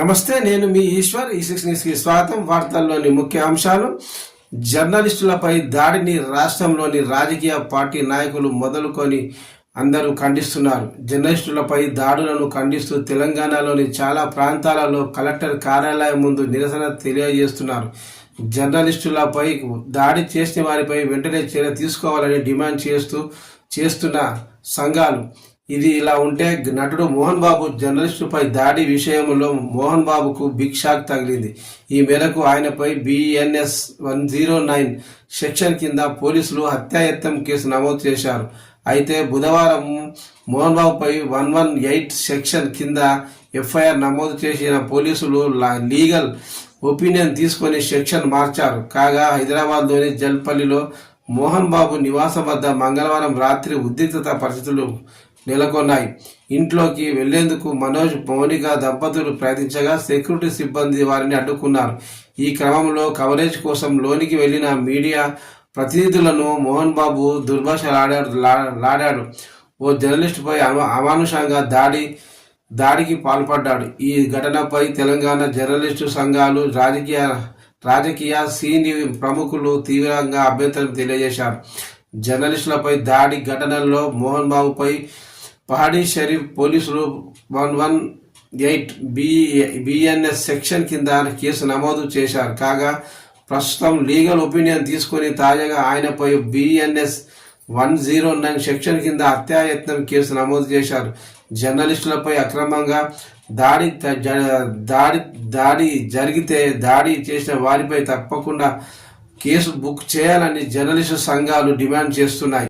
నమస్తే, నేను మీ ఈశ్వర్. ఈ6 న్యూస్కి స్వాగతం. వార్తల్లోని ముఖ్య అంశాలు. జర్నలిస్టులపై దాడిని రాష్ట్రంలోని రాజకీయ పార్టీ నాయకులు మొదలుకొని అందరూ ఖండిస్తున్నారు. జర్నలిస్టులపై దాడులను ఖండిస్తూ తెలంగాణలోని చాలా ప్రాంతాలలో కలెక్టర్ కార్యాలయం ముందు నిరసన తెలియజేస్తున్నారు. జర్నలిస్టులపై దాడి చేసిన వారిపై వెంటనే చర్య తీసుకోవాలని డిమాండ్ చేస్తున్న సంఘాలు. ఇది ఇలా ఉంటే, నటుడు మోహన్ బాబు జర్నలిస్టుపై దాడి విషయంలో మోహన్ బాబుకు బిగ్ షాక్ తగిలింది. ఈ మేరకు ఆయనపై BNS 109 సెక్షన్ కింద పోలీసులు హత్యాయత్నం కేసు నమోదు చేశారు. అయితే బుధవారం మోహన్ బాబుపై 118 సెక్షన్ కింద FIR నమోదు చేసిన పోలీసులు లీగల్ ఒపీనియన్ తీసుకొని సెక్షన్ మార్చారు. కాగా హైదరాబాద్లోని జల్పల్లిలో మోహన్ బాబు నివాసం వద్ద మంగళవారం రాత్రి ఉద్రిక్తత పరిస్థితులు నెలకొన్నాయి. ఇంట్లోకి వెళ్లేందుకు మనోజ్, మౌనిక దంపతులు ప్రయత్నించగా సెక్యూరిటీ సిబ్బంది వారిని అడ్డుకున్నారు. ఈ క్రమంలో కవరేజ్ కోసం లోనికి వెళ్లిన మీడియా ప్రతినిధులను మోహన్ బాబు దుర్భాషలాడాడు. ఓ జర్నలిస్టుపై అమానుషంగా దాడికి పాల్పడ్డాడు. ఈ ఘటనపై తెలంగాణ జర్నలిస్టు సంఘాలు, రాజకీయ సీనియర్ ప్రముఖులు తీవ్రంగా అభ్యంతరం తెలియజేశారు. జర్నలిస్టులపై దాడి ఘటనలో మోహన్ బాబుపై పహాడీ షరీఫ్ పోలీసులు 118 BNS సెక్షన్ కింద కేసు నమోదు చేశారు. కాగా ప్రస్తుతం లీగల్ ఒపీనియన్ తీసుకుని తాజాగా ఆయనపై BNS 109 సెక్షన్ కింద హత్యాయత్నం కేసు నమోదు చేశారు. జర్నలిస్టులపై అక్రమంగా దాడి జరిగితే దాడి చేసిన వారిపై తప్పకుండా కేసు బుక్ చేయాలని జర్నలిస్టు సంఘాలు డిమాండ్ చేస్తున్నాయి.